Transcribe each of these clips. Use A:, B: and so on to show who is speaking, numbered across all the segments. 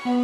A: Hello,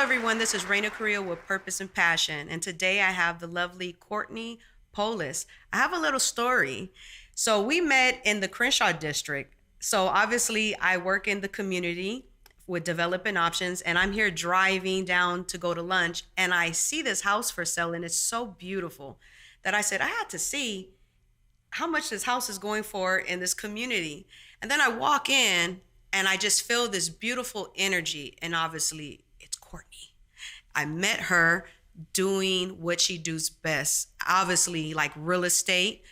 A: everyone. This is Raina Carrillo with Purpose and Passion. And today I have the lovely Courtney Poulos. I have a little story. So we met in the Crenshaw district. So obviously I work in the community with developing options, and I'm here driving down to go to lunch, and I see this house for sale, and it's so beautiful that I said, I had to see how much this house is going for in this community. And then I walk in and I just feel this beautiful energy, and obviously it's Courtney. I met her doing what she does best, obviously like real estate,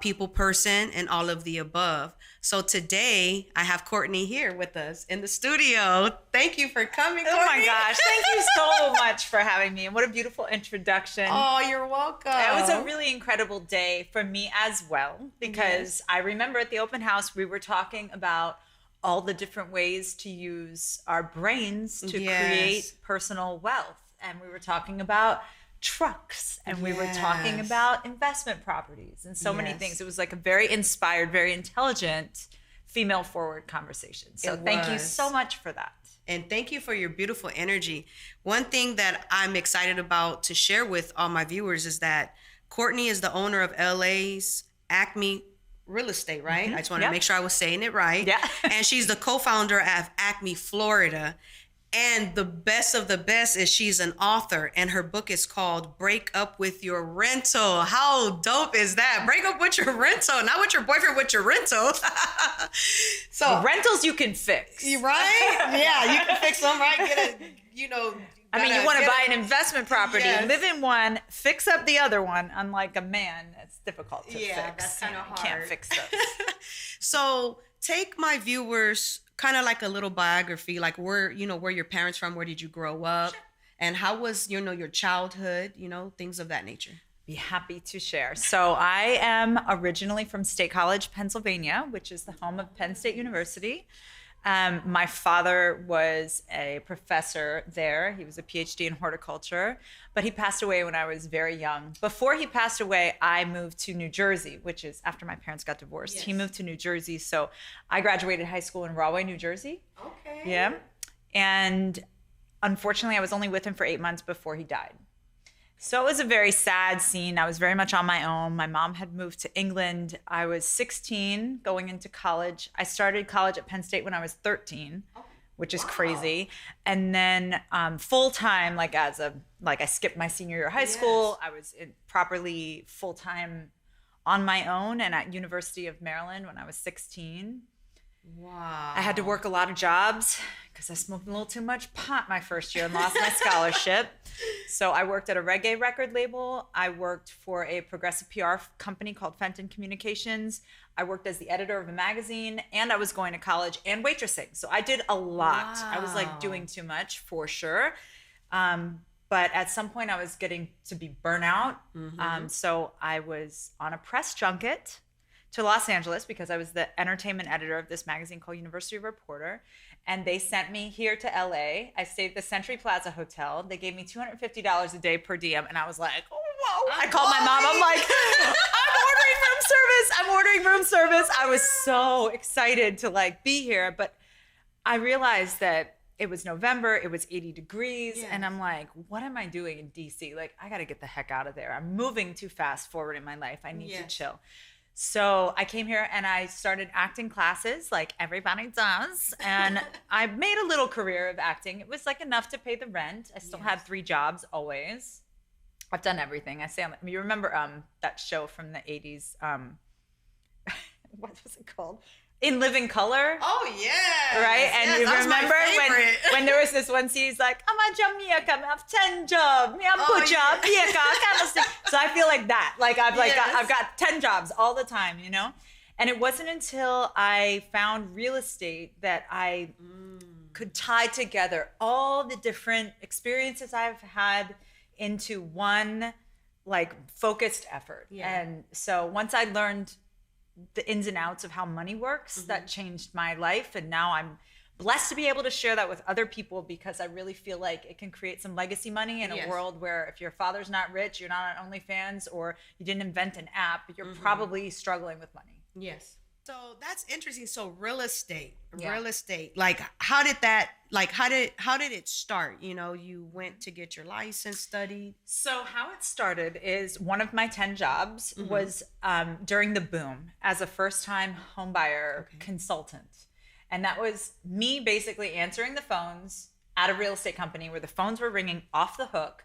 A: people person, and all of the above. So today I have Courtney here with us in the studio. Thank you for coming, Courtney.
B: Oh my gosh, thank you so much for having me. And what a beautiful introduction.
A: Oh, you're welcome.
B: It was a really incredible day for me as well, because I remember at the open house, we were talking about all the different ways to use our brains to create personal wealth. And we were talking about trucks, and we were talking about investment properties and so many things. It was like a very inspired, very intelligent, female forward conversation. So thank you so much for that.
A: And thank you for your beautiful energy. One thing that I'm excited about to share with all my viewers is that Courtney is the owner of LA's ACME Real Estate, right? I just want to make sure I was saying it right.
B: Yeah.
A: And she's the co-founder of ACME Florida. And the best of the best is she's an author, and her book is called Break Up With Your Rental. How dope is that? Break up with your rental, not with your boyfriend, with your rental. So
B: rentals you can fix.
A: Right? Yeah, you can fix them, right? Get a, you
B: want to buy an investment property, live in one, fix up the other one. Unlike a man, it's difficult to fix.
A: Yeah, that's kind of hard.
B: You can't fix those.
A: So take my viewers kind of like a little biography, like where your parents from, where did you grow up, and how was, your childhood, things of that nature.
B: Be happy to share. So I am originally from State College, Pennsylvania, which is the home of Penn State University. My father was a professor there. He was a PhD in horticulture, but he passed away when I was very young. Before he passed away, I moved to New Jersey, which is after my parents got divorced. He moved to New Jersey. So I graduated high school in Rahway, New Jersey.
A: Okay.
B: Yeah. And unfortunately, I was only with him for 8 months before he died. So it was a very sad scene. I was very much on my own. My mom had moved to England. I was 16 going into college. I started college at Penn State when I was 13, which is crazy. And then full-time, I skipped my senior year of high school. I was properly full-time on my own and at University of Maryland when I was 16.
A: Wow.
B: I had to work a lot of jobs because I smoked a little too much pot my first year and lost my scholarship. So I worked at a reggae record label. I worked for a progressive PR company called Fenton Communications. I worked as the editor of a magazine, and I was going to college and waitressing. So I did a lot.
A: Wow.
B: I was doing too much for sure. But at some point I was getting to be burnout. So I was on a press junket to Los Angeles because I was the entertainment editor of this magazine called University Reporter. And they sent me here to LA. I stayed at the Century Plaza Hotel. They gave me $250 a day per diem. And I was like, oh, whoa. I called my mom. I'm like, I'm ordering room service. I was so excited to be here. But I realized that it was November, it was 80 degrees. And I'm like, what am I doing in DC? I got to get the heck out of there. I'm moving too fast forward in my life. I need to chill. So I came here and I started acting classes like everybody does. And I made a little career of acting. It was enough to pay the rent. I still had 3 jobs always. I've done everything. You remember that show from the 80s? What was it called? In Living Color.
A: Oh, yeah.
B: Right? And you remember when there was this one scene, he's like, I'm a Jamaica, I have 10 jobs. Me a butcher, baker, kind of stuff. So I feel like that. I've got 10 jobs all the time, And it wasn't until I found real estate that I could tie together all the different experiences I've had into one focused effort. Yeah. And so once I learned the ins and outs of how money works that changed my life. And now I'm blessed to be able to share that with other people, because I really feel like it can create some legacy money in a world where if your father's not rich, you're not on OnlyFans, or you didn't invent an app, you're probably struggling with money.
A: Yes. So that's interesting. So real estate, like how did it start? You know, you went to get your license, studied.
B: So how it started is one of my 10 jobs was during the boom as a first-time home buyer consultant. And that was me basically answering the phones at a real estate company where the phones were ringing off the hook.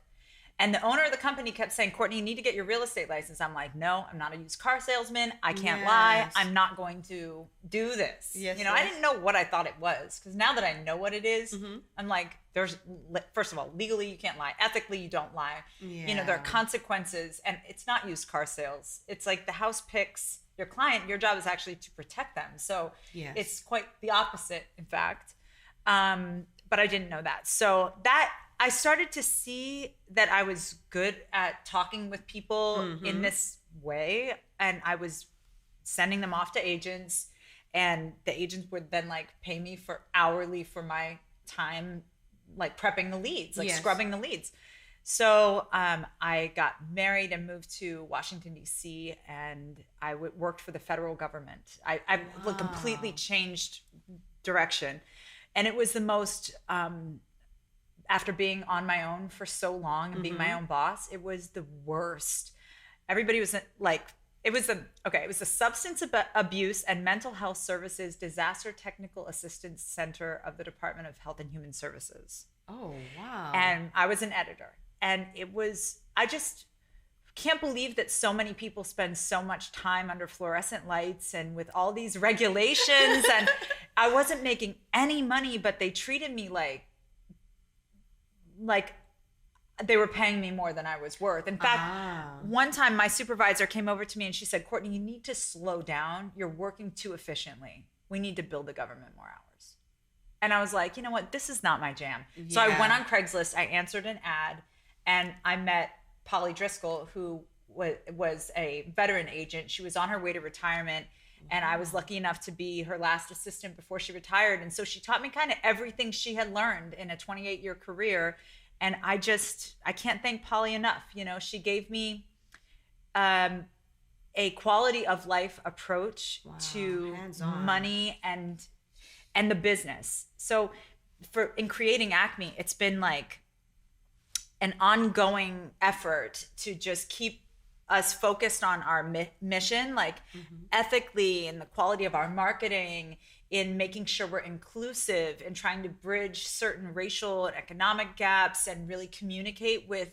B: And the owner of the company kept saying, Courtney, you need to get your real estate license. I'm like, no, I'm not a used car salesman. I can't lie. I'm not going to do this. Yes, I didn't know what I thought it was. Because now that I know what it is, I'm like, first of all, legally, you can't lie. Ethically, you don't lie. Yeah. There are consequences. And it's not used car sales. It's like the house picks your client. Your job is actually to protect them. So it's quite the opposite, in fact. But I didn't know that. So I started to see that I was good at talking with people in this way. And I was sending them off to agents, and the agents would then like pay me for hourly for my time, like prepping the leads, like scrubbing the leads. So I got married and moved to Washington, D.C., and I worked for the federal government. I completely changed direction. And it was the most... after being on my own for so long and being my own boss, it was the worst. Everybody was like, it was the Substance Abuse and Mental Health Services Disaster Technical Assistance Center of the Department of Health and Human Services.
A: Oh, wow.
B: And I was an editor. And I just can't believe that so many people spend so much time under fluorescent lights and with all these regulations. And I wasn't making any money, but they treated me like they were paying me more than I was worth. In fact, one time my supervisor came over to me and she said, Courtney, you need to slow down. You're working too efficiently. We need to build the government more hours. And I was like, you know what? This is not my jam. Yeah. So I went on Craigslist. I answered an ad, and I met Polly Driscoll, who was a veteran agent. She was on her way to retirement. And I was lucky enough to be her last assistant before she retired. And so she taught me kind of everything she had learned in a 28-year career. And I can't thank Polly enough. She gave me a quality of life approach to money and the business. So in creating ACME, it's been like an ongoing effort to just keep us focused on our mission, like ethically, in the quality of our marketing, in making sure we're inclusive, and trying to bridge certain racial and economic gaps, and really communicate with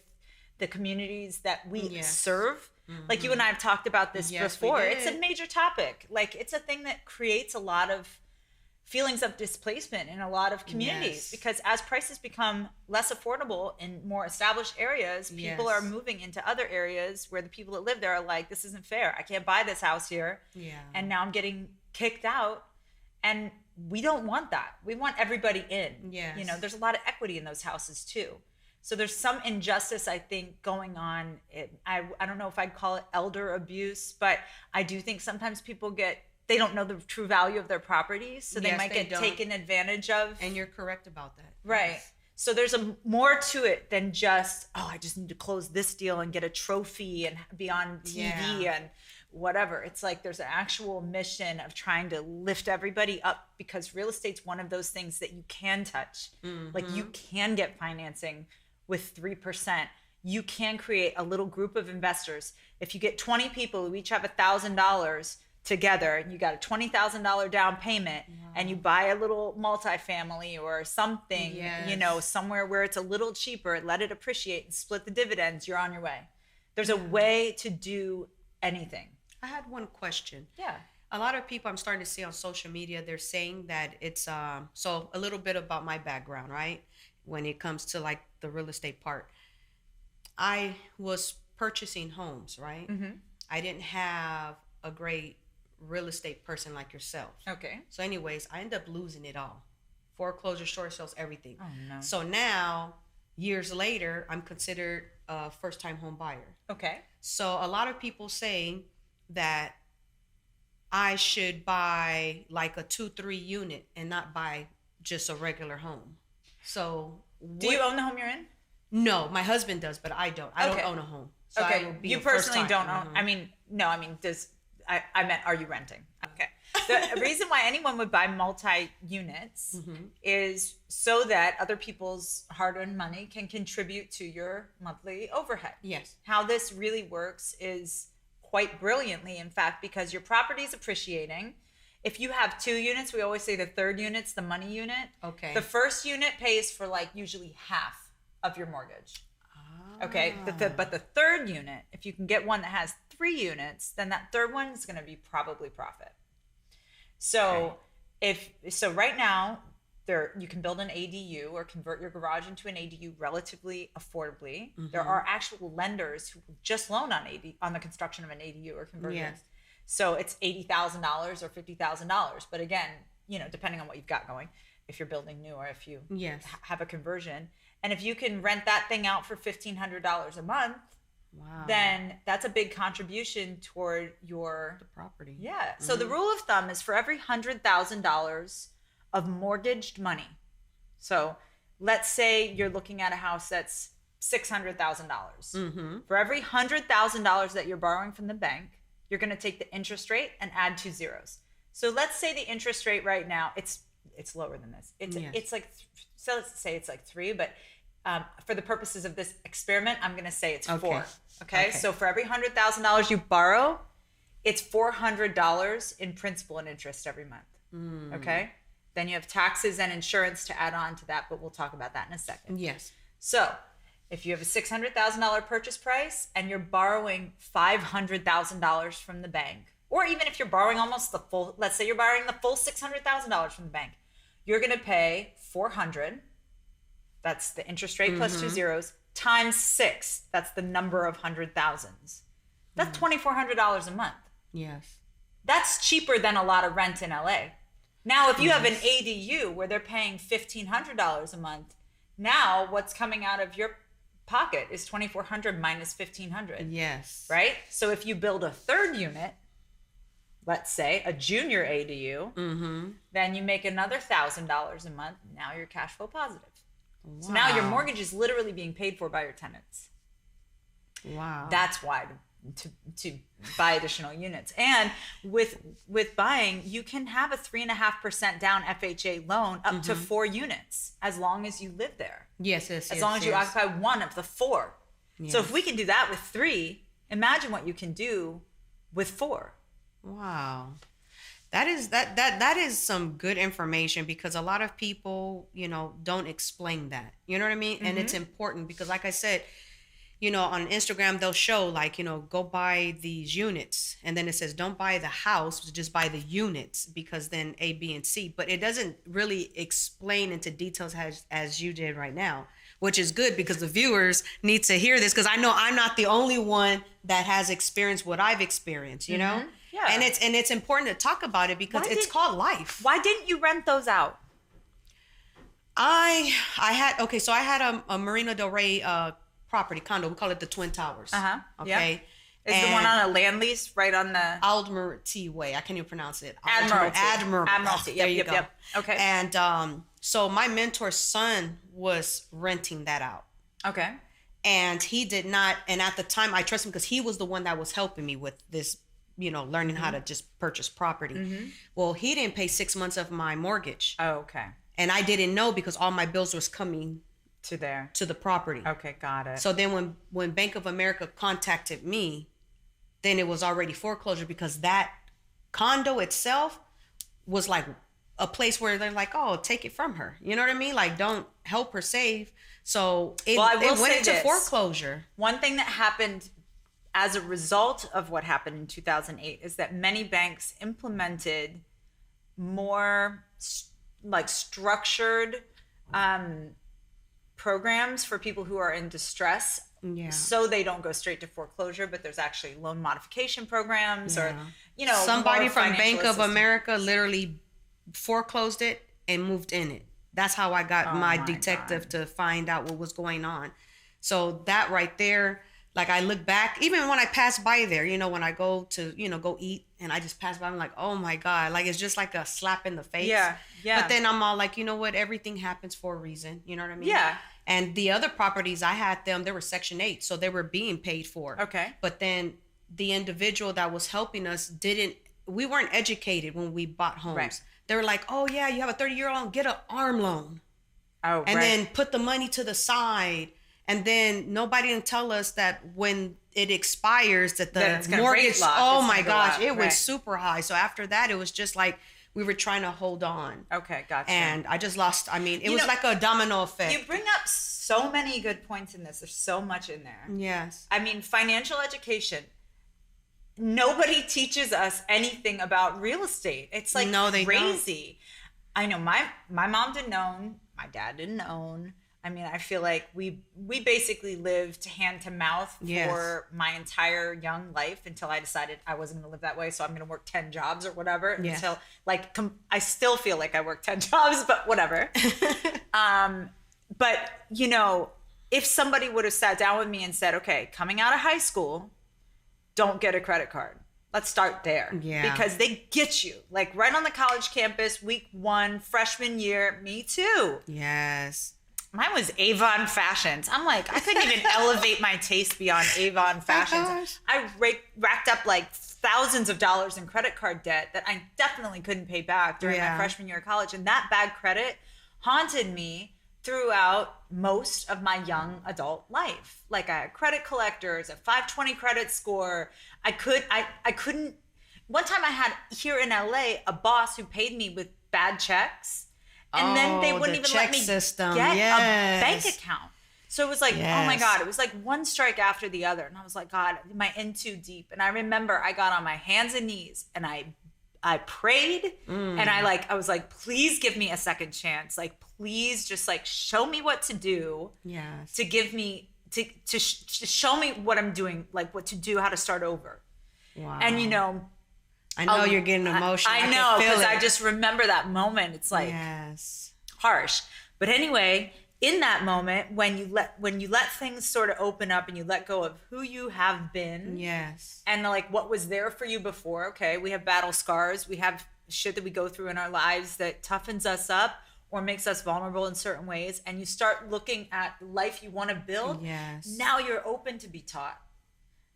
B: the communities that we serve. Like you and I have talked about this before. It's a major topic. Like it's a thing that creates a lot of feelings of displacement in a lot of communities, because as prices become less affordable in more established areas, people are moving into other areas where the people that live there are like, this isn't fair. I can't buy this house here. And now I'm getting kicked out. And we don't want that. We want everybody in. There's a lot of equity in those houses too. So there's some injustice, I think, going on. I don't know if I'd call it elder abuse, but I do think sometimes people they don't know the true value of their properties, so they might get taken advantage of.
A: And you're correct about that.
B: Right. Yes. So there's more to it than just, I just need to close this deal and get a trophy and be on TV and whatever. It's like there's an actual mission of trying to lift everybody up, because real estate's one of those things that you can touch. Like you can get financing with 3%. You can create a little group of investors. If you get 20 people who each have $1,000 together, and you got a $20,000 down payment, and you buy a little multifamily or something, somewhere where it's a little cheaper, let it appreciate and split the dividends, you're on your way. There's a way to do anything.
A: I had one question.
B: Yeah.
A: A lot of people I'm starting to see on social media, they're saying that it's, so a little bit about my background, right? When it comes to like the real estate part, I was purchasing homes, right? I didn't have a great real estate person like yourself.
B: Okay.
A: So anyways, I ended up losing it all. Foreclosure, short sales, everything.
B: Oh no.
A: So now, years later, I'm considered a first-time home buyer.
B: Okay.
A: So a lot of people saying that I should buy like a 2-3 unit and not buy just a regular home. So
B: do you own the home you're in?
A: No, my husband does, but I don't. I don't own a home. So
B: okay,
A: I will be
B: you personally don't own. I mean, no, I mean, I meant, are you renting? Okay. The reason why anyone would buy multi-units is so that other people's hard-earned money can contribute to your monthly overhead.
A: Yes.
B: How this really works is quite brilliantly, in fact, because your property is appreciating. If you have 2 units, we always say the third unit's the money unit.
A: Okay.
B: The first unit pays for like usually half of your mortgage. Okay, but the third unit, if you can get one that has 3 units, then that third one is going to be probably profit. So right now, you can build an ADU or convert your garage into an ADU relatively affordably. There are actual lenders who will just loan on the construction of an ADU or conversion. Yes. So it's $80,000 or $50,000. But again, depending on what you've got going, if you're building new or if you have a conversion. And if you can rent that thing out for $1,500 a month, then that's a big contribution toward the
A: property.
B: Yeah. So the rule of thumb is for every $100,000 of mortgaged money. So let's say you're looking at a house that's $600,000. For every $100,000 that you're borrowing from the bank, you're going to take the interest rate and add 2 zeros. So let's say the interest rate right now, it's lower than this. It's like, so let's say it's like 3, but for the purposes of this experiment, I'm going to say it's 4. Okay. So for every $100,000 you borrow, it's $400 in principal and interest every month. Okay. Then you have taxes and insurance to add on to that, but we'll talk about that in a second.
A: Yes.
B: So if you have a $600,000 purchase price and you're borrowing $500,000 from the bank, or even if you're borrowing almost the full, let's say you're borrowing the full $600,000 from the bank, you're going to pay $400. That's the interest rate plus 2 zeros times 6. That's the number of 100,000s. That's $2,400 a month.
A: Yes.
B: That's cheaper than a lot of rent in LA. Now, if you have an ADU where they're paying $1,500 a month, now what's coming out of your pocket is $2,400 minus $1,500.
A: Yes.
B: Right? So if you build a third unit, let's say a junior ADU, then you make another $1,000 a month. Now you're cash flow positive. Wow. So now your mortgage is literally being paid for by your tenants.
A: Wow.
B: That's why to buy additional units. And with buying, you can have a 3.5% down FHA loan up to 4 units as long as you live there.
A: Yes.
B: As long as you occupy one of the 4. Yes. So if we can do that with 3, imagine what you can do with 4.
A: Wow. That is some good information, because a lot of people, don't explain that. You know what I mean? And it's important because, like I said, on Instagram, they'll show like, go buy these units. And then it says, don't buy the house, just buy the units, because then A, B, and C. But it doesn't really explain into details as you did right now, which is good because the viewers need to hear this, because I know I'm not the only one that has experienced what I've experienced, Yeah. And it's important to talk about it because it's called life.
B: Why didn't you rent those out?
A: I had a Marina Del Rey property condo. We call it the Twin Towers. Okay.
B: Yep. Is the one on a land lease right on the
A: Admiralty Way? I can't even pronounce it.
B: Admiralty.
A: There you go.
B: Yep. Okay.
A: And so my mentor's son was renting that out.
B: Okay.
A: And he did not. And at the time, I trust him because he was the one that was helping me with this, learning how to just purchase property. Well, he didn't pay 6 months of my mortgage.
B: Oh, okay.
A: And I didn't know because all my bills was coming
B: to
A: the property.
B: Okay, got it.
A: So then when Bank of America contacted me, then it was already foreclosure, because that condo itself was like a place where they're like, oh, take it from her. You know what I mean? Like, don't help her save. So it went into foreclosure.
B: One thing that happened as a result of what happened in 2008 is that many banks implemented more structured programs for people who are in distress, so they don't go straight to foreclosure, but there's actually loan modification programs or
A: somebody from Bank of America literally foreclosed it and moved in it. That's how I got my detective to find out what was going on. So that right there, like, I look back, even when I pass by there, when I go to, go eat and I just passed by. I'm like, oh my God. Like, it's just like a slap in the face.
B: Yeah.
A: But then I'm all like, you know what? Everything happens for a reason. You know what I mean?
B: Yeah.
A: And the other properties I had them, they were Section 8. So they were being paid for.
B: Okay.
A: But then the individual that was helping us we weren't educated when we bought homes.
B: Right.
A: They were like, oh yeah, you have a 30-year loan, get an ARM loan.
B: Oh,
A: and then put the money to the side. And then nobody didn't tell us that when it expires that the mortgage, oh my gosh, it went super high. So after that, it was just like we were trying to hold on.
B: Okay, gotcha.
A: And I just lost, I mean, it was like a domino effect.
B: You bring up so many good points in this. There's so much in there.
A: Yes.
B: I mean, financial education. Nobody teaches us anything about real estate. It's like crazy. I know my mom didn't own, my dad didn't own. I mean, I feel like we basically lived hand to mouth for my entire young life until I decided I wasn't going to live that way. So I'm going to work 10 jobs or whatever until like, I still feel like I work 10 jobs, but whatever. But you know, if somebody would have sat down with me and said, okay, coming out of high school, don't get a credit card. Let's start there. Yeah. Because they get you like right on the college campus, week 1, freshman year, me too.
A: Yes.
B: Mine was Avon Fashions. I'm like, I couldn't even elevate my taste beyond Avon Fashions. I racked up like thousands of dollars in credit card debt that I definitely couldn't pay back during my freshman year of college. And that bad credit haunted me throughout most of my young adult life. Like I had credit collectors, a 520 credit score. I couldn't. One time I had here in LA a boss who paid me with bad checks. And then they wouldn't even let me get a bank account. So it was like, oh my God, it was like one strike after the other. And I was like, God, am I in too deep? And I remember I got on my hands and knees and I prayed and I was like, please give me a second chance. Like, please just like show me what to do to give me, to show me what I'm doing, like what to do, how to start over. Wow. And you know,
A: I know you're getting emotional.
B: I know, because I just remember that moment. It's like harsh. But anyway, in that moment, when you let things sort of open up and you let go of who you have been, and like what was there for you before. Okay, we have battle scars. We have shit that we go through in our lives that toughens us up or makes us vulnerable in certain ways. And you start looking at the life you want to build. Now you're open to be taught.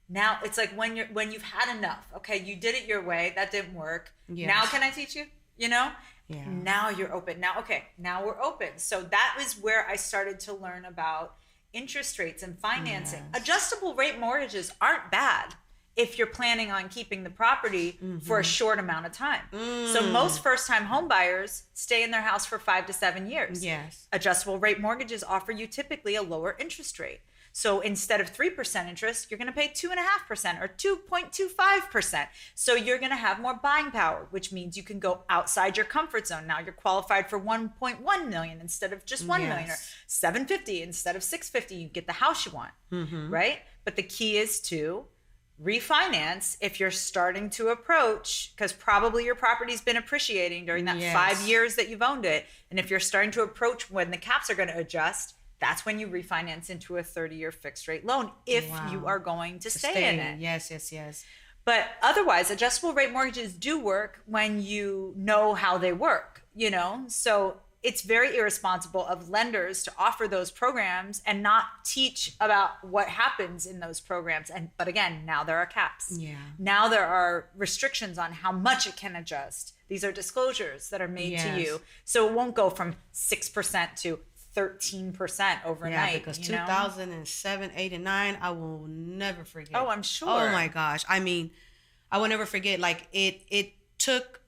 B: Now it's like when you've had enough. Okay, you did it your way. That didn't work. Now can I teach you? You know? Yeah. Now you're open. Now we're open. So that was where I started to learn about interest rates and financing. Adjustable rate mortgages aren't bad if you're planning on keeping the property for a short amount of time. So most first-time home buyers stay in their house for 5 to 7 years. Yes. Adjustable rate mortgages offer you typically a lower interest rate. So instead of 3% interest, you're going to pay 2.5% or 2.25%. So you're going to have more buying power, which means you can go outside your comfort zone. Now you're qualified for 1.1 million instead of just 1 million, or 750 instead of 650. You get the house you want, right? But the key is to refinance if you're starting to approach, because probably your property's been appreciating during that 5 years that you've owned it. And if you're starting to approach when the caps are going to adjust, that's when you refinance into a 30-year fixed rate loan if you are going to stay in it.
A: Yes.
B: But otherwise, adjustable rate mortgages do work when you know how they work, you know? So it's very irresponsible of lenders to offer those programs and not teach about what happens in those programs. But again, now there are caps. Now there are restrictions on how much it can adjust. These are disclosures that are made to you. So it won't go from 6% to 13% overnight.
A: Yeah, because 2007, 8, and 9, I will never forget.
B: Oh, I'm sure.
A: Oh my gosh. I mean, I will never forget. Like it took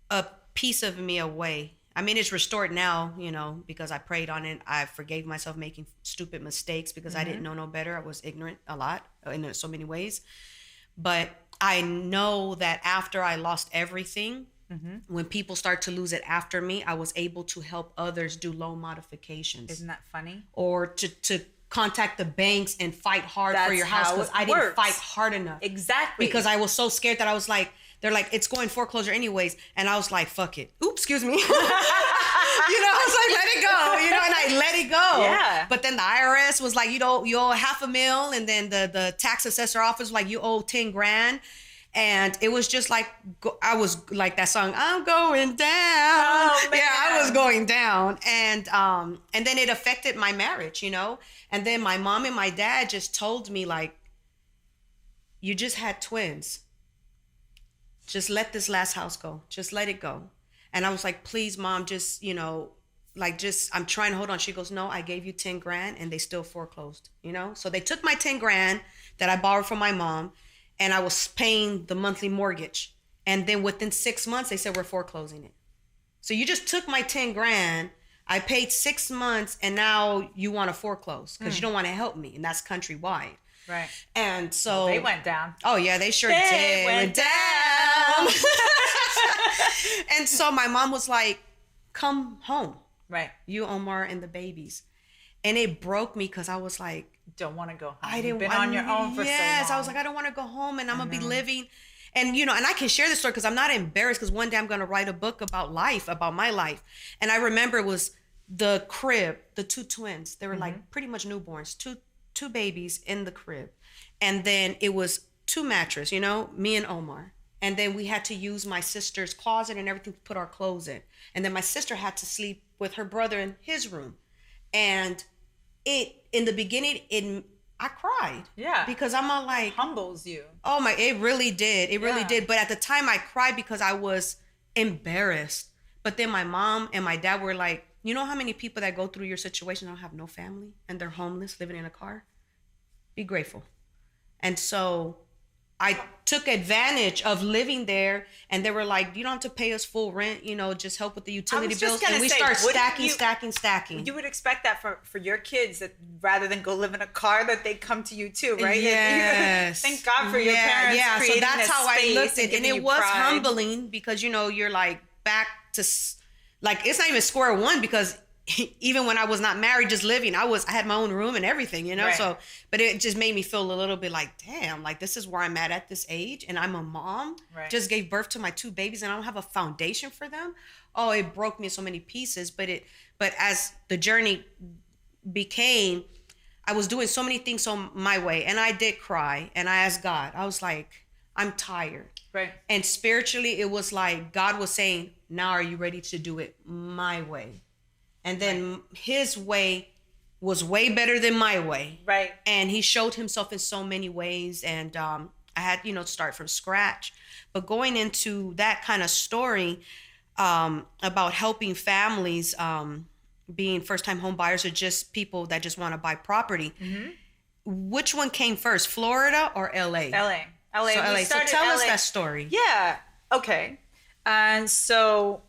A: a piece of me away. I mean, it's restored now, you know, because I prayed on it. I forgave myself making stupid mistakes because I didn't know no better. I was ignorant a lot in so many ways. But I know that after I lost everything, when people start to lose it after me, I was able to help others do loan modifications.
B: Isn't that funny?
A: Or to contact the banks and fight hard for your house because I didn't fight hard enough.
B: Exactly.
A: Because I was so scared that I was like, they're like, it's going foreclosure anyways. And I was like, fuck it. Oops, excuse me. You know, I was like, let it go. You know, and I let it go. Yeah. But then the IRS was like, you owe $500,000. And then the tax assessor office was like, you owe $10,000. And it was just like, I was like that song, I'm going down.
B: Oh, man.
A: Yeah, I was going down. And then it affected my marriage, you know? And then my mom and my dad just told me, like, you just had twins. Just let this last house go. Just let it go. And I was like, please, Mom, just, you know, like, just, I'm trying to hold on. She goes, no, I gave you 10 grand and they still foreclosed, you know? So they took my 10 grand that I borrowed from my mom, and I was paying the monthly mortgage. And then within 6 months, they said, we're foreclosing it. So you just took my 10 grand, I paid 6 months, and now you want to foreclose because you don't want to help me. And that's countrywide.
B: Right.
A: And so
B: they went down.
A: Oh yeah, they sure did.
B: Went down.
A: And so my mom was like, come home.
B: Right.
A: You, Omar, and the babies. And it broke me because I was like,
B: don't want to go home.
A: I didn't.
B: You've been on your own for so long.
A: Yes, I was like, I don't want to go home, and I'm gonna be living. And you know, and I can share this story because I'm not embarrassed, because one day I'm gonna write a book about life, about my life. And I remember it was the crib, the two twins. They were like pretty much newborns, two babies in the crib, and then it was 2 mattresses, you know, me and Omar. And then we had to use my sister's closet and everything to put our clothes in. And then my sister had to sleep with her brother in his room. And in the beginning, I cried.
B: Yeah.
A: Because I'm all like,
B: it humbles you.
A: Oh my, it really did. It really did. But at the time I cried because I was embarrassed. But then my mom and my dad were like, you know how many people that go through your situation don't have no family and they're homeless, living in a car? Be grateful. And so I took advantage of living there, and they were like, you don't have to pay us full rent, you know, just help with the utility bills. And we start stacking.
B: You would expect that for your kids, that rather than go live in a car, that they come to you too, right?
A: Yes.
B: Thank God for your parents.
A: Yeah, so that's how I looked at it. And it was humbling because, you know, you're like back to, like, it's not even square one, because even when I was not married, just living, I had my own room and everything, you know?
B: Right.
A: So, but it just made me feel a little bit like, damn, like this is where I'm at this age, and I'm a mom, just gave birth to my 2 babies, and I don't have a foundation for them. Oh, it broke me in so many pieces. But as the journey became, I was doing so many things on my way, and I did cry, and I asked God, I was like, I'm tired.
B: Right.
A: And spiritually, it was like God was saying, now are you ready to do it my way? And then his way was way better than my way.
B: Right.
A: And he showed himself in so many ways. And I had, you know, to start from scratch. But going into that kind of story about helping families, being first-time home buyers, or just people that just want to buy property, which one came first, Florida or LA?
B: LA.
A: So LA. So tell us that story.
B: Yeah. Okay. And so...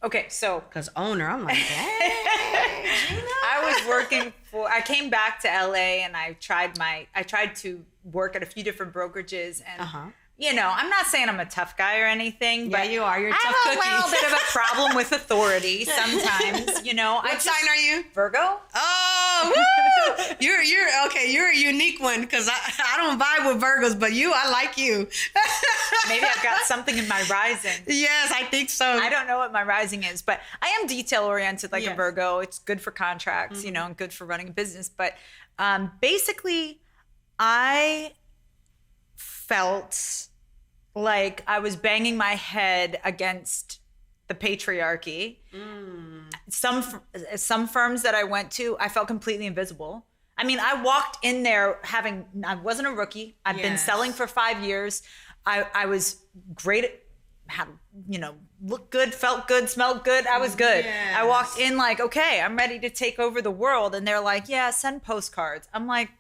B: Okay, so
A: because owner, I'm like, dang.
B: I came back to LA, and I tried to work at a few different brokerages, and you know, I'm not saying I'm a tough guy or anything, but
A: you are. You're a tough cookie.
B: I have a little bit of a problem with authority sometimes, you know.
A: What sign are you?
B: Virgo.
A: Oh, woo! You're okay. You're a unique one, because I don't vibe with Virgos, but I like you.
B: Maybe I've got something in my rising.
A: Yes, I think so.
B: I don't know what my rising is, but I am detail oriented like a Virgo. It's good for contracts, you know, and good for running a business. But basically, I felt like I was banging my head against the patriarchy. Some firms that I went to, I felt completely invisible. I mean, I walked in there I wasn't a rookie. I've been selling for 5 years. I was great at, you know, looked good, felt good, smelled good. I was good.
A: Yes.
B: I walked in like, okay, I'm ready to take over the world. And they're like, yeah, send postcards. I'm like,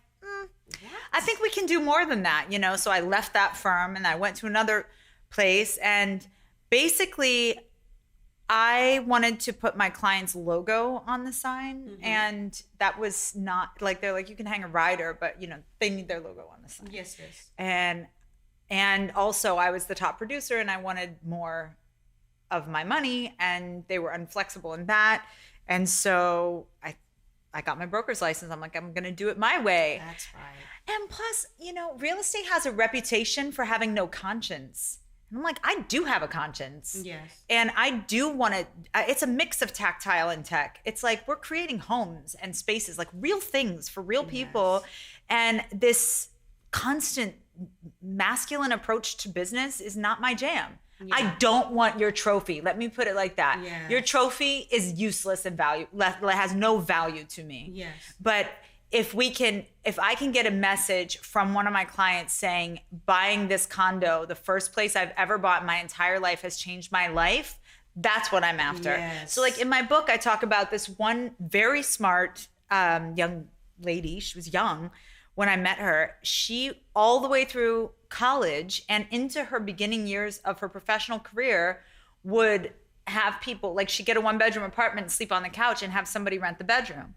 B: I think we can do more than that, you know? So I left that firm and I went to another place, and basically I wanted to put my client's logo on the sign, and that was not like, they're like, you can hang a rider, but you know, they need their logo on the sign.
A: Yes.
B: And also I was the top producer, and I wanted more of my money, and they were inflexible in that. And so I got my broker's license. I'm like, I'm going to do it my way.
A: That's right.
B: And plus, you know, real estate has a reputation for having no conscience. And I'm like, I do have a conscience.
A: Yes.
B: And I do want to, it's a mix of tactile and tech. It's like we're creating homes and spaces, like real things for real people. And this constant masculine approach to business is not my jam.
A: Yeah.
B: I don't want your trophy. Let me put it like that.
A: Yes.
B: Your trophy is useless and has no value to me.
A: Yes.
B: But if I can get a message from one of my clients saying, buying this condo, the first place I've ever bought in my entire life, has changed my life, that's what I'm after.
A: Yes.
B: So like in my book, I talk about this one very smart young lady. She was young when I met her. She, all the way through college and into her beginning years of her professional career, would have people, like, she'd get a 1-bedroom apartment and sleep on the couch and have somebody rent the bedroom.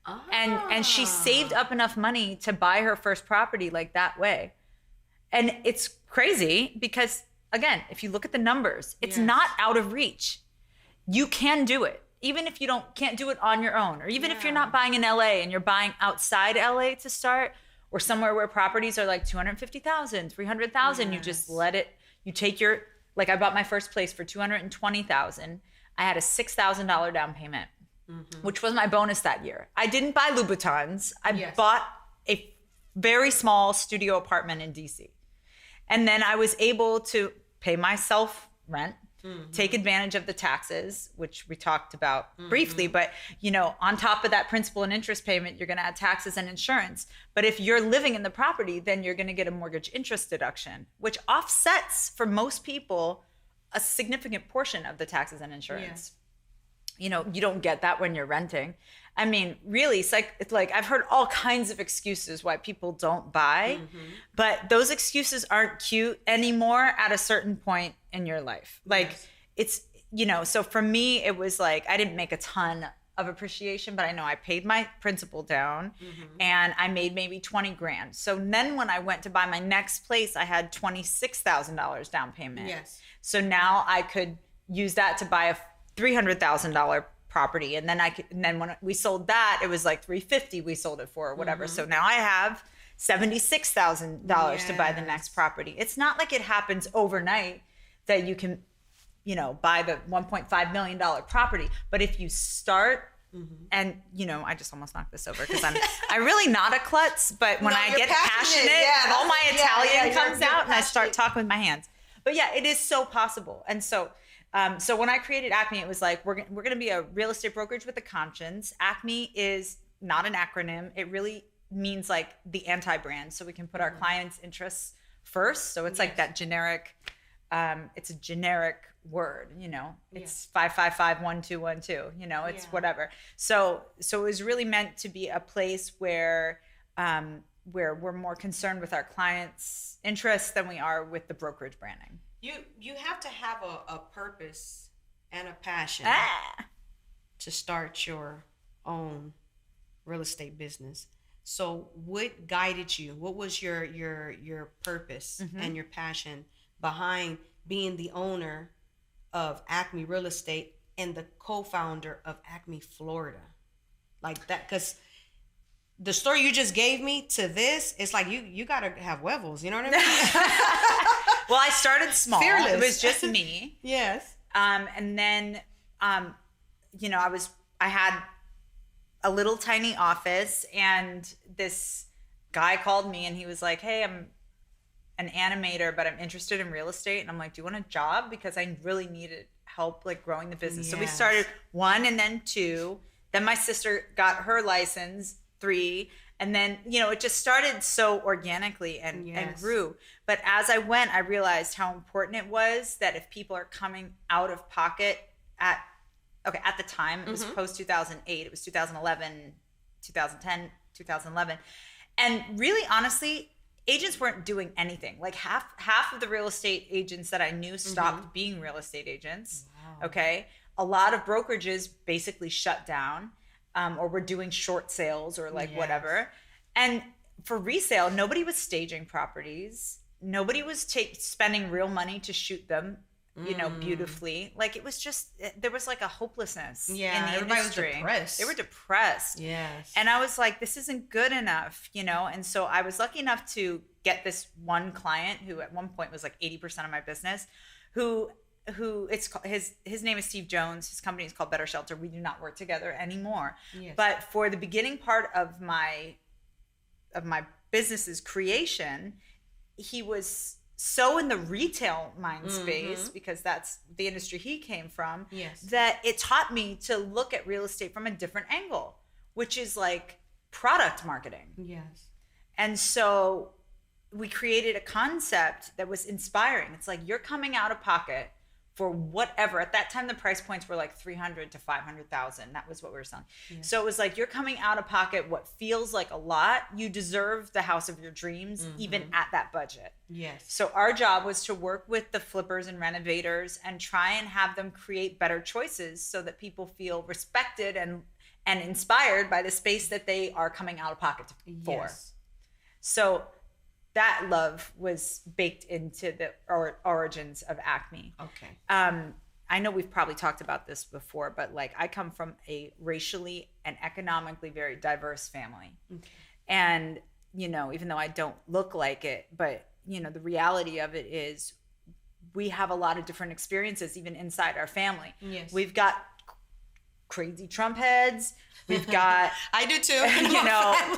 A: Ah.
B: And she saved up enough money to buy her first property like that way. And it's crazy because, again, if you look at the numbers, it's not out of reach. You can do it. Even if you can't do it on your own, or even if you're not buying in LA and you're buying outside LA to start, or somewhere where properties are like 250,000, 300,000, you just let it, you take your, like I bought my first place for 220,000. I had a $6,000 down payment, which was my bonus that year. I didn't buy Louboutins. I bought a very small studio apartment in DC. And then I was able to pay myself rent, take advantage of the taxes, which we talked about briefly, but on top of that principal and interest payment, you're going to add taxes and insurance. But if you're living in the property, then you're going to get a mortgage interest deduction, which offsets for most people a significant portion of the taxes and insurance. You don't get that when you're renting. I mean, really, it's like I've heard all kinds of excuses why people don't buy, but those excuses aren't cute anymore at a certain point in your life. Like it's, so for me, it was like, I didn't make a ton of appreciation, but I know I paid my principal down and I made maybe 20 grand. So then when I went to buy my next place, I had $26,000 down payment.
A: Yes.
B: So now I could use that to buy a $300,000 property. And then when we sold that, it was like $350 we sold it for or whatever. So now I have $76,000 to buy the next property. It's not like it happens overnight that you can, buy the $1.5 million property. But if you start, and I just almost knocked this over because I'm really not a klutz, but when I get passionate, all my Italian comes out and I start talking with my hands. But yeah, it is so possible. And so when I created ACME, it was like, we're going to be a real estate brokerage with a conscience. ACME is not an acronym. It really means like the anti-brand. So we can put our clients' interests first. So it's like that generic, it's a generic word, it's 5551212, it's whatever. So it was really meant to be a place where we're more concerned with our clients' interests than we are with the brokerage branding.
A: You have to have a purpose and a passion to start your own real estate business. So what guided you? What was your purpose and your passion behind being the owner of ACME Real Estate and the co-founder of ACME Florida? Like that, because the story you just gave me to this, it's like you gotta have huevos, you know what I mean?
B: Well, I started small.
A: Fearless.
B: It was just me.
A: Yes.
B: And then, I had a little tiny office, and this guy called me and he was like, "Hey, I'm an animator, but I'm interested in real estate." And I'm like, "Do you want a job?" Because I really needed help like growing the business. So we started 1 and then 2. Then my sister got her license, 3. And then, it just started so organically and grew. But as I went, I realized how important it was that if people are coming out of pocket at the time, it was post 2008, it was 2011, 2010, 2011. And really, honestly, agents weren't doing anything. Like half of the real estate agents that I knew stopped being real estate agents. Wow. Okay. A lot of brokerages basically shut down. Or we're doing short sales or like whatever. And for resale, nobody was staging properties. Nobody was spending real money to shoot them, beautifully. Like it was just, there was like a hopelessness in the
A: everybody
B: industry.
A: was depressed.
B: They were depressed.
A: Yes.
B: And I was like, this isn't good enough, And so I was lucky enough to get this one client who at one point was like 80% of my business, who his name is Steve Jones. His company is called Better Shelter. We do not work together anymore. Yes. But for the beginning part of my business's creation, he was so in the retail mind space, because that's the industry he came from, that it taught me to look at real estate from a different angle, which is like product marketing.
A: Yes.
B: And so we created a concept that was inspiring. It's like, you're coming out of pocket for whatever. At that time, the price points were like 300 to 500,000. That was what we were selling. Yes. So it was like, you're coming out of pocket what feels like a lot. You deserve the house of your dreams, even at that budget.
A: Yes.
B: So our job was to work with the flippers and renovators and try and have them create better choices so that people feel respected and inspired by the space that they are coming out of pocket for.
A: Yes.
B: So that love was baked into the origins of ACME.
A: Okay.
B: I know we've probably talked about this before, but like, I come from a racially and economically very diverse family. Okay. And, you know, even though I don't look like it, but, you know, the reality of it is we have a lot of different experiences even inside our family.
A: Yes.
B: We've got crazy Trump heads. We've got
A: I do too.
B: You know,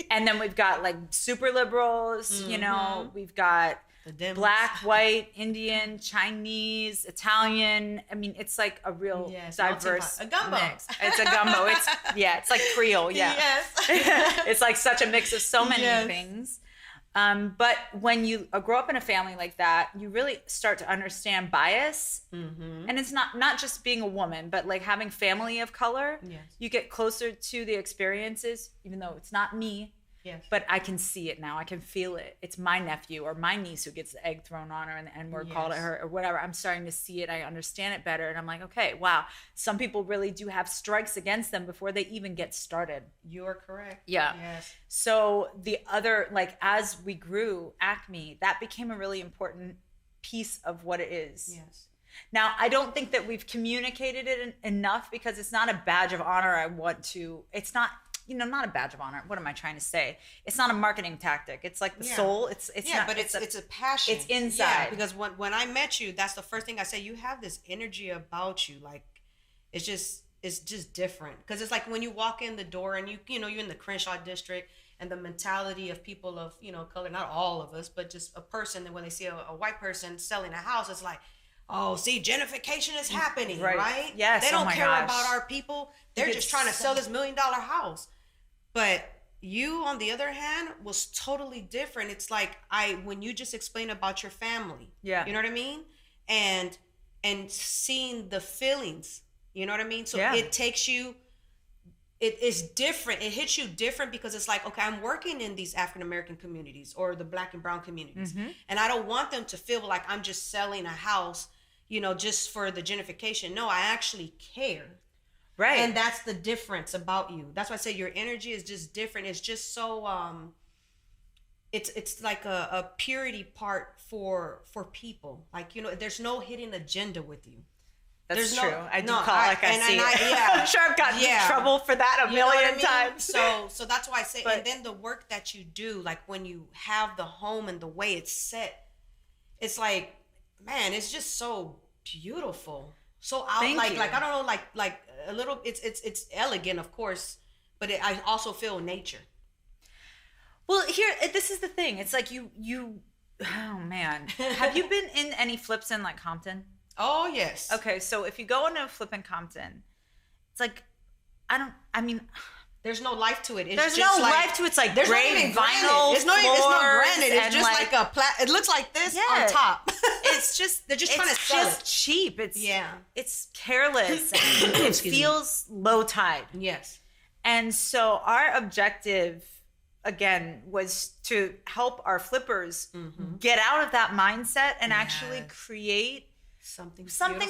B: and then we've got like super liberals. You know, we've got black, white, Indian, Chinese, Italian. I mean, it's like a real diverse
A: a gumbo
B: mix. It's a gumbo. It's like Creole. Yeah.
A: Yes.
B: It's like such a mix of so many things. But when you grow up in a family like that, you really start to understand bias. And it's not just being a woman, but like having family of color. Yes. You get closer to the experiences, even though it's not me. Yes. But I can see it now. I can feel it. It's my nephew or my niece who gets the egg thrown on her and the N-word called at her or whatever. I'm starting to see it. I understand it better. And I'm like, okay, wow. Some people really do have strikes against them before they even get started.
A: You're correct.
B: Yeah.
A: Yes.
B: So the other, like, as we grew ACME, that became a really important piece of what it is. Yes. Now, I don't think that we've communicated it enough, because it's not a badge of honor. It's not, you know, not a badge of honor. What am I trying to say? It's not a marketing tactic. It's like the soul. It's not,
A: but it's a passion.
B: It's inside.
A: Yeah, because when I met you, that's the first thing I said. You have this energy about you. Like, it's just different. Because it's like when you walk in the door and you know, you're in the Crenshaw district, and the mentality of people of, you know, color, not all of us, but just a person, and when they see a white person selling a house, it's like, oh, see, gentrification is happening, right?
B: Yes.
A: They don't care about our people. They're just trying to sell this $1 million house. But you, on the other hand, was totally different. It's like when you just explain about your family, you know what I mean? And seeing the feelings, you know what I mean? So it takes you, it is different. It hits you different, because it's like, okay, I'm working in these African-American communities or the black and brown communities. And I don't want them to feel like I'm just selling a house, you know, just for the gentrification. No, I actually care. Right. And that's the difference about you. That's why I say your energy is just different. It's just so it's like a purity part for people. Like, you know, there's no hidden agenda with you.
B: That's true. I do call it like I see it. I'm sure I've gotten in trouble for that a million times.
A: So that's why I say, and then the work that you do, like when you have the home and the way it's set, it's like, man, it's just so beautiful. So I don't know, like a little, it's elegant, of course, but I also feel nature.
B: Well, here, this is the thing. It's like you, oh man. Have you been in any flips in like Compton?
A: Oh, yes.
B: Okay. So if you go into a flip in Compton, it's like,
A: there's no life to it.
B: There's no life to it. It's like
A: there's
B: gray vinyl.
A: It's not granite. It's just like a it looks like this on top.
B: It's just
A: they're just trying to sell it.
B: Cheap. It's careless. It feels low tide.
A: Yes.
B: And so our objective, again, was to help our flippers get out of that mindset and actually create something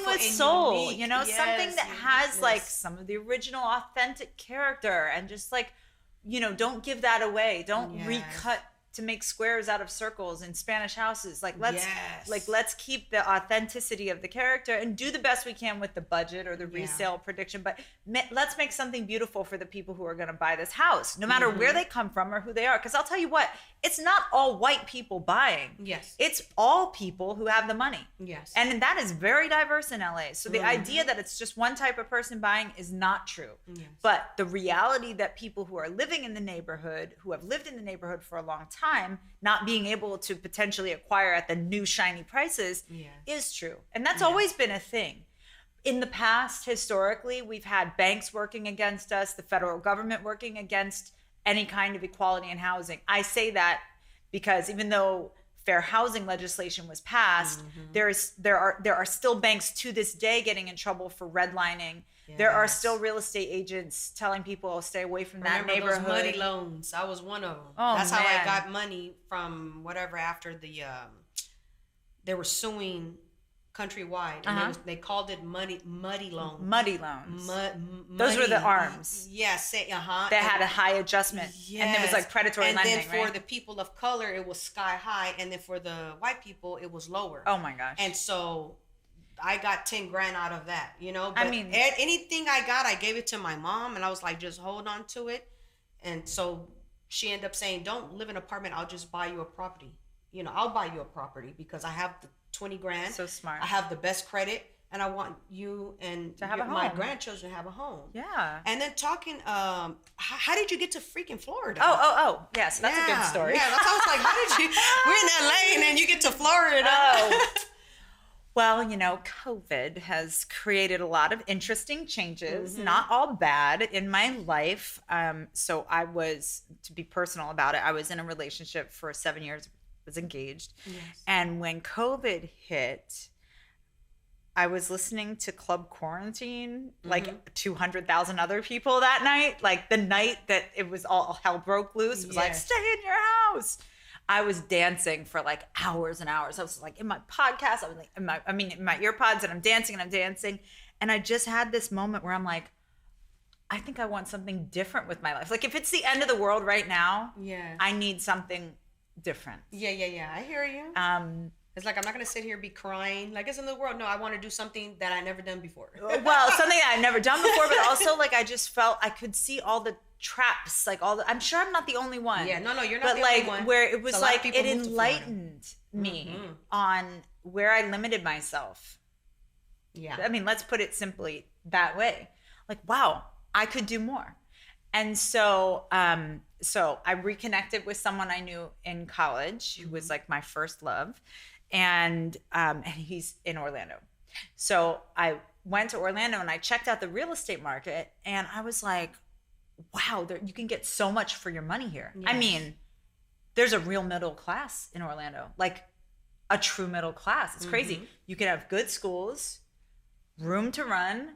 B: with soul, unique. You know, something that has like some of the original authentic character, and just like, you know, don't give that away. Don't recut to make squares out of circles in Spanish houses. Like let's keep the authenticity of the character and do the best we can with the budget or the resale prediction, but let's make something beautiful for the people who are going to buy this house, no matter where they come from or who they are. Because I'll tell you what, it's not all white people buying. Yes. It's all people who have the money. Yes. And that is very diverse in LA. So the idea that it's just one type of person buying is not true. Yes. But the reality that people who are living in the neighborhood, who have lived in the neighborhood for a long time, not being able to potentially acquire at the new shiny prices is true. And that's always been a thing. In the past, historically, we've had banks working against us, the federal government working against any kind of equality in housing. I say that because even though fair housing legislation was passed, there are still banks to this day getting in trouble for redlining. Yes. There are still real estate agents telling people stay away from that neighborhood.
A: Those muddy loans. I was one of them.
B: Oh,
A: that's how I got money from whatever after the they were suing Countrywide, and they called it muddy loans.
B: Muddy loans. Those were the arms.
A: Yes. They
B: had a high adjustment, and it was like predatory lending.
A: And then for the people of color, it was sky high, and then for the white people, it was lower.
B: Oh my gosh!
A: And so I got 10 grand out of that. But
B: I mean,
A: anything I got, I gave it to my mom, and I was like, just hold on to it. And so she ended up saying, "Don't live in an apartment. I'll just buy you a property. I'll buy you a property because I have the 20 grand.
B: So smart.
A: I have the best credit, and I want you and
B: to have
A: my grandchildren to have a home."
B: Yeah.
A: And then talking, how did you get to freaking Florida?
B: Oh, yes, that's a good story.
A: Yeah, that's, I was like, how did you? We're in LA, and then you get to Florida.
B: Oh. Well, COVID has created a lot of interesting changes, not all bad in my life. So I was, to be personal about it, I was in a relationship for 7 years, was engaged. Yes. And when COVID hit, I was listening to Club Quarantine, like 200,000 other people that night, like the night that it was all hell broke loose. It was like, stay in your house. I was dancing for like hours and hours. I was like in my podcast, I was like in my earpods, and I'm dancing. And I just had this moment where I'm like, I think I want something different with my life. Like if it's the end of the world right now, I need something different.
A: Yeah. I hear you. It's like, I'm not going to sit here and be crying like it's in the world. No, I want to do something that I never done before.
B: Well, something that I've never done before, but also like I just felt I could see all the traps, like I'm sure I'm not the only one.
A: Yeah, no, you're not the only one.
B: But like where it was like it enlightened me on where I limited myself. Yeah. I mean, let's put it simply that way. Like, wow, I could do more. And so I reconnected with someone I knew in college who was like my first love. And he's in Orlando. So I went to Orlando and I checked out the real estate market, and I was like, wow, you can get so much for your money here. Yes. I mean, there's a real middle class in Orlando, like a true middle class. It's crazy. You can have good schools, room to run,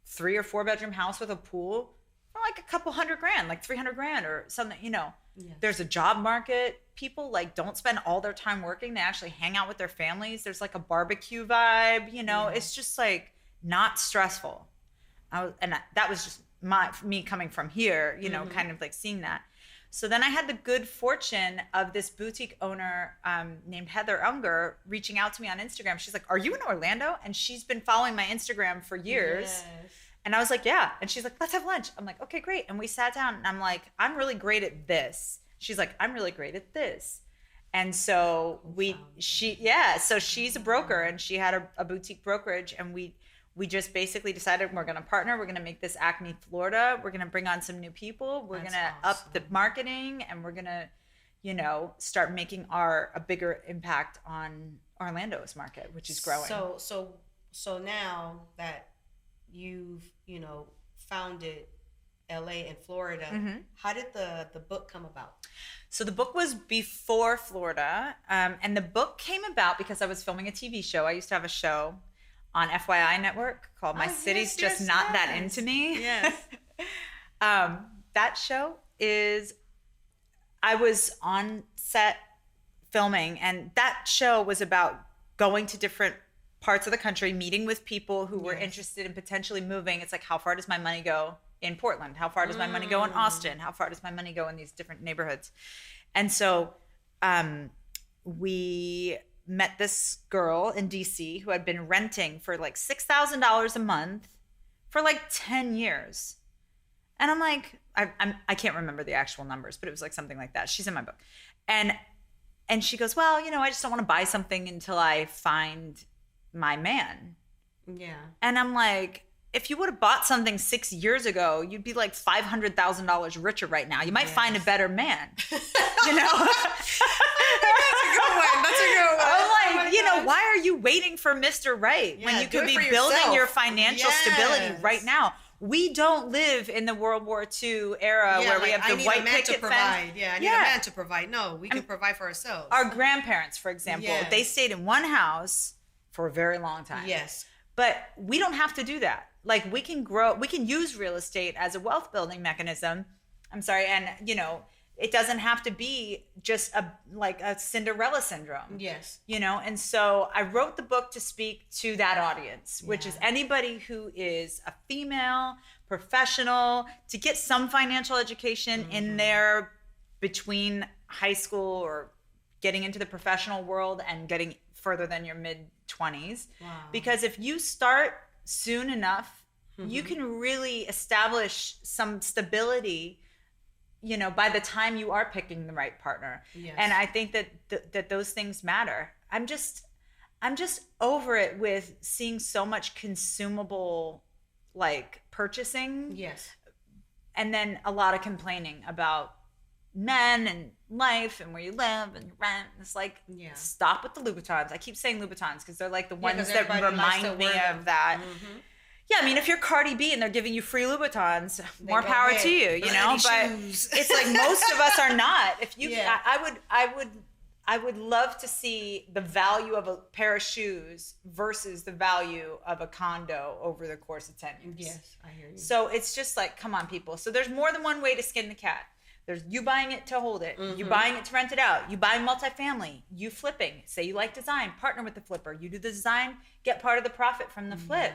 B: 3 or 4 bedroom house with a pool for like a couple $100,000, like $300,000 or something, Yes. There's a job market. People like don't spend all their time working. They actually hang out with their families. There's like a barbecue vibe, It's just like not stressful. That was just me coming from here, kind of like seeing that. So then I had the good fortune of this boutique owner named Heather Unger reaching out to me on Instagram. She's like, "Are you in Orlando?" And she's been following my Instagram for years. Yes. And I was like, "Yeah." And she's like, "Let's have lunch." I'm like, "Okay, great." And we sat down, and I'm like, "I'm really great at this." She's like, "I'm really great at this." And so so she's a broker, and she had a boutique brokerage, and we just basically decided we're going to partner. We're going to make this ACME Florida. We're going to bring on some new people. We're going to up the marketing, and we're going to, start making a bigger impact on Orlando's market, which is growing.
A: So now that you've, founded LA and Florida, how did the book come about?
B: So the book was before Florida. And the book came about because I was filming a TV show. I used to have a show on FYI Network called My City's Just Not That Into Me. Yes. That show I was on set filming, and that show was about going to different parts of the country, meeting with people who were interested in potentially moving. It's like, how far does my money go in Portland? How far does my money go in Austin? How far does my money go in these different neighborhoods? And so we met this girl in DC who had been renting for like $6,000 a month for like 10 years. And I'm like, I can't remember the actual numbers, but it was like something like that. She's in my book. And she goes, "Well, I just don't want to buy something until I find my man." Yeah. And I'm like, if you would have bought something 6 years ago, you'd be like $500,000 richer right now. You might find a better man. You know?
A: That's a good one. That's a good one.
B: I'm like, why are you waiting for Mr. Right when you could be building your financial stability right now? We don't live in the World War II era where we have the white picket fence.
A: Yeah, I need a man to provide. No, we can provide for ourselves.
B: Our grandparents, for example, they stayed in one house for a very long time.
A: Yes.
B: But we don't have to do that. Like we can use real estate as a wealth building mechanism. I'm sorry. And, it doesn't have to be just a Cinderella syndrome.
A: Yes.
B: And so I wrote the book to speak to that audience, which is anybody who is a female professional to get some financial education in there between high school or getting into the professional world and getting further than your mid-20s. Wow. Because if you start soon enough, you can really establish some stability by the time you are picking the right partner. Yes. And I think that those things matter. I'm just over it with seeing so much consumable purchasing.
A: Yes.
B: And then a lot of complaining about men and life and where you live and your rent. It's like, stop with the Louboutins. I keep saying Louboutins because they're like the ones that remind me of that. Mm-hmm. Yeah, I mean, if you're Cardi B and they're giving you free Louboutins, more power to you, But it's like most of us are not. If you, I would love to see the value of a pair of shoes versus the value of a condo over the course of 10 years.
A: Yes, I hear you.
B: So it's just like, come on, people. So there's more than one way to skin the cat. There's you buying it to hold it. You buying it to rent it out. You buying multifamily. You flipping. Say you like design. Partner with the flipper. You do the design. Get part of the profit from the flip.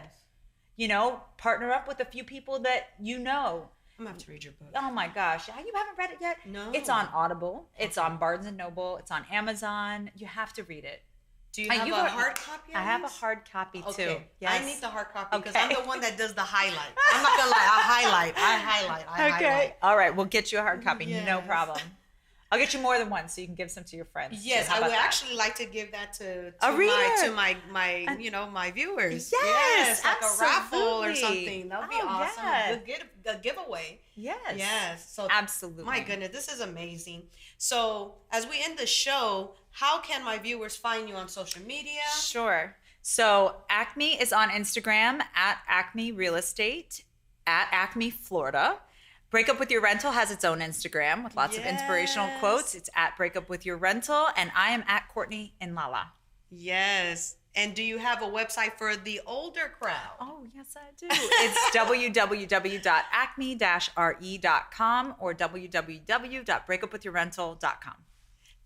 B: Partner up with a few people that
A: I'm gonna have to read your book.
B: Oh my gosh. You haven't read it yet?
A: No.
B: It's on Audible. It's on Barnes & Noble. It's on Amazon. You have to read it.
A: Do you have a hard copy?
B: I have a hard copy too. Yes.
A: I need the hard copy because I'm the one that does the highlight. I'm not gonna lie. I highlight.
B: Okay. All right. We'll get you a hard copy. Yes. No problem. I'll get you more than one so you can give some to your friends.
A: Yes, I would actually like to give that to my viewers.
B: Yes,
A: like
B: absolutely.
A: a raffle or something. That would be awesome. Yeah. A giveaway.
B: Yes.
A: So
B: absolutely.
A: My goodness, this is amazing. So as we end the show, how can my viewers find you on social media?
B: Sure. So ACME is on Instagram at ACME Real Estate, at ACME Florida. Break Up With Your Rental has its own Instagram with lots of inspirational quotes. It's at Break Up With Your Rental, and I am at Courtney in Lala.
A: Yes. And do you have a website for the older crowd?
B: Oh, yes, I do. It's www.acme-re.com or www.breakupwithyourrental.com.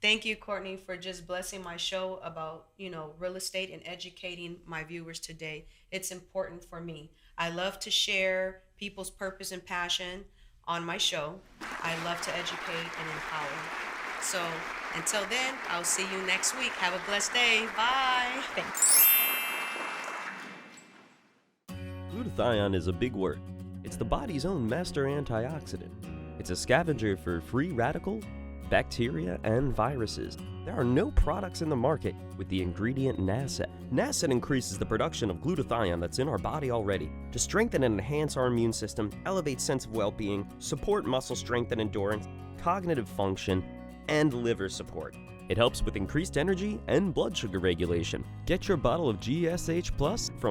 A: Thank you, Courtney, for just blessing my show about, real estate and educating my viewers today. It's important for me. I love to share people's purpose and passion on my show. I love to educate and empower. So until then, I'll see you next week. Have a blessed day. Bye.
B: Thanks.
C: Glutathione is a big word. It's the body's own master antioxidant. It's a scavenger for free radical, bacteria, and viruses. There are no products in the market with the ingredient NASET. NASET increases the production of glutathione that's in our body already to strengthen and enhance our immune system, elevate sense of well-being, support muscle strength and endurance, cognitive function, and liver support. It helps with increased energy and blood sugar regulation. Get your bottle of GSH Plus from